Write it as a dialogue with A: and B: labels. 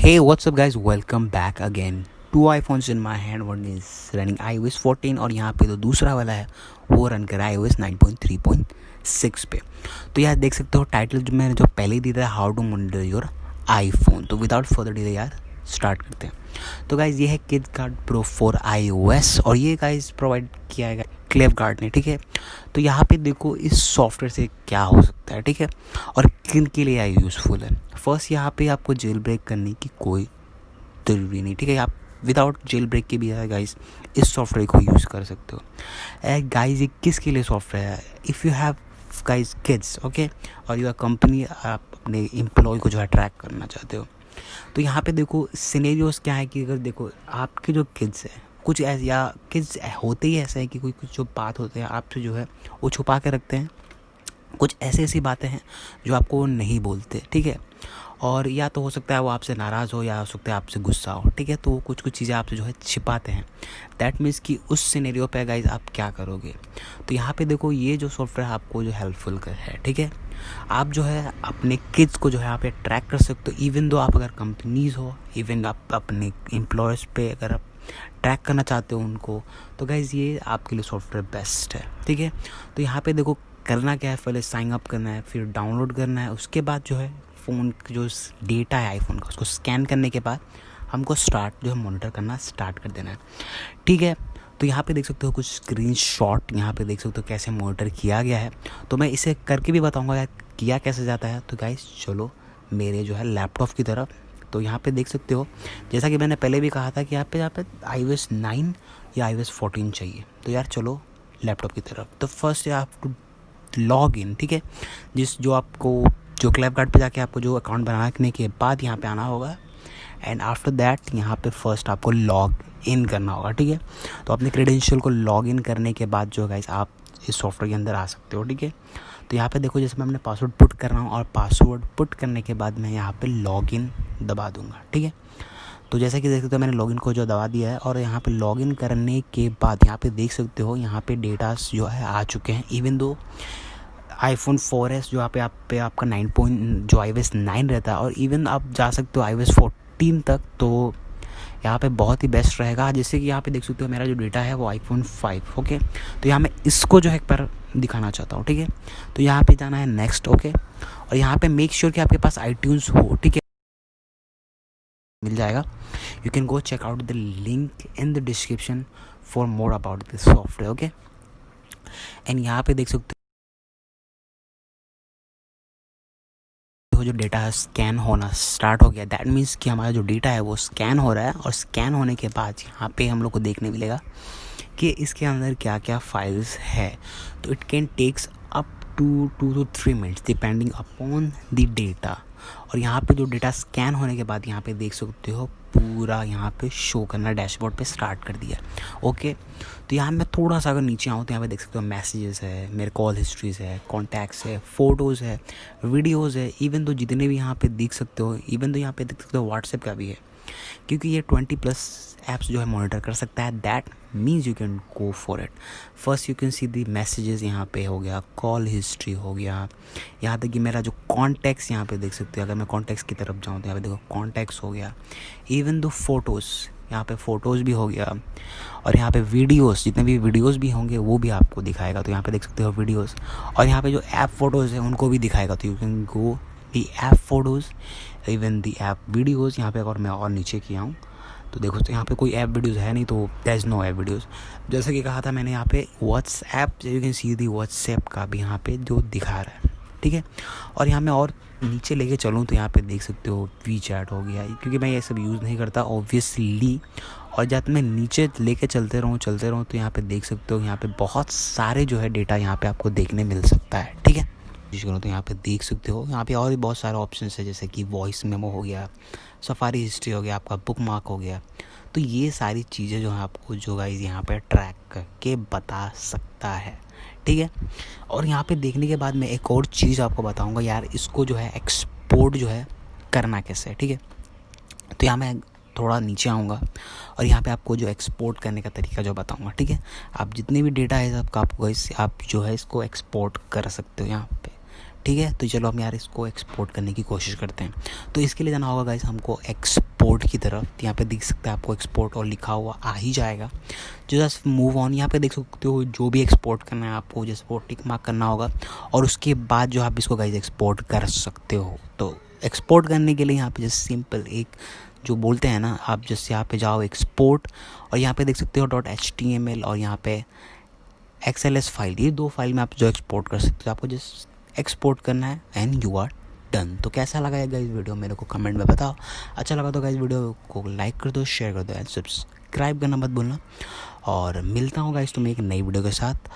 A: Hey, what's up guys? Welcome back again. Two iPhones in my hand. One is running iOS 14 और यहाँ पे जो दूसरा वाला है वो रन कर रहा है iOS 9.3.6 पे। तो यार देख सकते हो टाइटल जो मैंने जो पहले ही दिया था, how to monitor your iPhone. तो विदाउट फर्दर डिले यार स्टार्ट करते हैं। तो गाइज़ ये है KidsGuard Pro फॉर iOS और ये गाइज़ प्रोवाइड किया है KidsGuard ने, ठीक है। तो यहाँ पे देखो इस सॉफ्टवेयर से क्या हो सकता है, ठीक है, और किन के लिए यूज़फुल है। फर्स्ट यहाँ पे आपको जेल ब्रेक करने की कोई ज़रूरी नहीं, ठीक है। आप विदाउट जेल ब्रेक के भी गाइज़ इस सॉफ्टवेयर को यूज़ कर सकते हो। गाइज़ ये किसके लिए सॉफ्टवेयर है? If you have guys kids, okay, और यूर कंपनी आप अपने एम्प्लॉय को जो है ट्रैक करना चाहते हो, तो यहाँ पे देखो सिनेरियोस क्या है कि अगर देखो आपके जो किड्स हैं कुछ ऐसे, या किड्स होते ही ऐसा है कि कोई कुछ जो बात होते हैं आपसे जो है वो छुपा के रखते हैं। कुछ ऐसी बातें हैं जो आपको वो नहीं बोलते, ठीक है। और या तो हो सकता है वो आपसे नाराज़ हो, या हो सकता है आपसे गुस्सा हो, ठीक है। तो वो कुछ चीज़ें आपसे जो है छिपाते हैं। दैट मीन्स कि उस सिनेरियो पे गाइज आप क्या करोगे। तो यहाँ पे देखो ये जो सॉफ्टवेयर आपको जो हेल्पफुल है, ठीक है। आप जो है अपने किड्स को जो है यहाँ पे ट्रैक कर सकते हो। इवन दो आप अगर कंपनीज़ हो, इवन आप अपने एम्प्लॉयज़ पे अगर आप ट्रैक करना चाहते हो उनको, तो गाइज़ ये आपके लिए सॉफ्टवेयर बेस्ट है, ठीक है। तो यहाँ पे देखो करना क्या है, पहले साइन अप करना है, फिर डाउनलोड करना है। उसके बाद जो है फ़ोन जो डेटा है आईफोन का उसको स्कैन करने के बाद हमको स्टार्ट जो है मॉनिटर करना स्टार्ट कर देना है, ठीक है। तो यहाँ पे देख सकते हो कुछ स्क्रीनशॉट, यहाँ पे देख सकते हो कैसे मॉनिटर किया गया है। तो मैं इसे करके भी बताऊँगा यार किया कैसे जाता है। तो गाइस चलो मेरे जो है लैपटॉप की तरफ। तो यहाँ पे देख सकते हो जैसा कि मैंने पहले भी कहा था कि यहाँ पे iOS 9 या iOS 14 चाहिए। तो यार चलो लैपटॉप की तरफ। तो फर्स्ट आप टू लॉग इन, ठीक है, जो आपको जो KidsGuard पे जाके आपको जो अकाउंट बनाने के बाद यहाँ पे आना होगा। एंड आफ्टर दैट यहाँ पे फर्स्ट आपको लॉग इन करना होगा, ठीक है। तो अपने क्रेडेंशियल को लॉग इन करने के बाद जो गाइस आप इस सॉफ्टवेयर के अंदर आ सकते हो, ठीक है। तो यहाँ पे देखो जैसे मैं अपने पासवर्ड पुट कर रहा हूँ और पासवर्ड पुट करने के बाद मैं यहाँ पे लॉग इन दबा दूँगा, ठीक है। तो जैसा कि देख सकते हो मैंने लॉगिन को जो दबा दिया है और यहाँ पे लॉगिन करने के बाद यहाँ पे देख सकते हो यहाँ पे डेटास जो है आ चुके हैं। इवन दो iPhone 4S जो यहाँ पे आपका 9 जो iOS 9 रहता है, और इवन आप जा सकते हो iOS 14 तक। तो यहाँ पे बहुत ही बेस्ट रहेगा। जैसे कि यहाँ पे देख सकते हो मेरा जो डेटा है वो iPhone 5, ओके। तो यहाँ मैं इसको जो है एक बार दिखाना चाहता हूँ, ठीक है। तो यहाँ पे जाना है नेक्स्ट, ओके, और यहाँ पे मेक श्योर कि आपके पास iTunes हो, ठीक है, मिल जाएगा। You can go check out the link in the description for more about this software, okay. And यहाँ पे देख सकते हो जो डेटा है स्कैन होना स्टार्ट हो गया। दैट मीन्स कि हमारा जो डेटा है वो स्कैन हो रहा है, और स्कैन होने के बाद यहाँ पे हम लोग को देखने मिलेगा कि इसके अंदर क्या क्या फाइल्स है। तो it can takes up to 2 to 3 minutes depending upon the data. और यहाँ पे जो डेटा स्कैन होने के बाद यहाँ पे देख सकते हो पूरा यहाँ पे शो करना डैशबोर्ड पे स्टार्ट कर दिया, ओके। तो यहाँ मैं थोड़ा सा अगर नीचे आऊँ तो यहाँ पे देख सकते हो मैसेजेस है, मेरे कॉल हिस्ट्रीज है, कॉन्टैक्ट्स है, फ़ोटोज़ है, वीडियोज़ है। इवन तो जितने भी यहाँ पे देख सकते हो, इवन तो यहाँ पे देख सकते हो व्हाट्सएप का भी है, क्योंकि ये 20+ ऐप्स जो है मॉनिटर कर सकता है। That means you can go for it. First you can see the messages, यहाँ पे हो गया कॉल हिस्ट्री, हो गया यहाँ तक कि मेरा जो कॉन्टैक्ट्स यहाँ पे देख सकते हो। अगर मैं कॉन्टैक्ट्स की तरफ जाऊँ तो यहाँ पे देखो कॉन्टैक्ट्स हो गया। इवन दो फोटोज़, यहाँ पे फ़ोटोज़ भी हो गया, और यहाँ पे वीडियोस, जितने भी वीडियोस भी होंगे वो भी आपको दिखाएगा। तो यहाँ पे देख सकते हो वीडियोस, और यहाँ पे जो ऐप फ़ोटोज़ हैं उनको भी दिखाएगा। तो you can go the app photos, even the app videos. यहाँ पे अगर मैं और नीचे किया हूँ तो देखो तो यहाँ पे कोई ऐप वीडियोज़ है नहीं, तो there is no app videos. जैसे कि कहा था मैंने, यहाँ पे WhatsApp, you can see the WhatsApp का भी यहाँ पे जो दिखा रहा है, ठीक है। और यहाँ मैं और नीचे लेके चलूँ तो यहाँ पे देख सकते हो वीचैट हो गया, क्योंकि मैं ये सब यूज़ नहीं करता ऑब्वियसली। और जब मैं नीचे लेके चलते रहूँ तो यहाँ पे देख सकते हो यहाँ पे बहुत सारे जो है डेटा यहाँ पे आपको देखने मिल सकता है, ठीक है। कोशिश करो तो यहाँ पे देख सकते हो यहाँ पे और भी बहुत सारे ऑप्शंस है, जैसे कि वॉइस मेमो हो गया, सफारी हिस्ट्री हो गया, आपका बुक मार्क हो गया। तो ये सारी चीज़ें जो है आपको जो गाइस यहाँ पे ट्रैक करके बता सकता है, ठीक है। और यहाँ पे देखने के बाद मैं एक और चीज़ आपको बताऊँगा यार, इसको जो है एक्सपोर्ट जो है करना कैसे है, ठीक है। तो यहाँ मैं थोड़ा नीचे आऊँगा और यहाँ पे आपको जो एक्सपोर्ट करने का तरीका जो बताऊँगा, ठीक है। आप जितने भी डेटा है सबका आपको आप जो है इसको एक्सपोर्ट कर सकते हो यहाँ पे, ठीक है। तो चलो हम यार इसको एक्सपोर्ट करने की कोशिश करते हैं। तो इसके लिए जाना होगा गाइस हमको एक्सपोर्ट एक्सपोर्ट की तरफ। तो यहाँ पे देख सकते हैं आपको एक्सपोर्ट और लिखा हुआ आ ही जाएगा। Just move on. यहाँ पे देख सकते हो जो भी एक्सपोर्ट करना है आपको जस्ट वो टिक मार्क करना होगा और उसके बाद जो आप इसको गाइस एक्सपोर्ट कर सकते हो। तो एक्सपोर्ट करने के लिए यहाँ पे जस्ट सिंपल एक जो बोलते हैं ना, आप जस्ट यहाँ पे जाओ एक्सपोर्ट और यहाँ पे देख सकते हो .html और यहाँ पे XLS फाइल, ये 2 फाइल में आप जो एक्सपोर्ट कर सकते हो। आपको जस्ट एक्सपोर्ट करना है एंड यू आर डन। तो कैसा लगा गाइस वीडियो मेरे को कमेंट में बताओ। अच्छा लगा तो गाइस वीडियो को लाइक कर दो, शेयर कर दो एंड सब्सक्राइब करना मत भूलना। और मिलता हूँ गाइस तुम्हें एक नई वीडियो के साथ।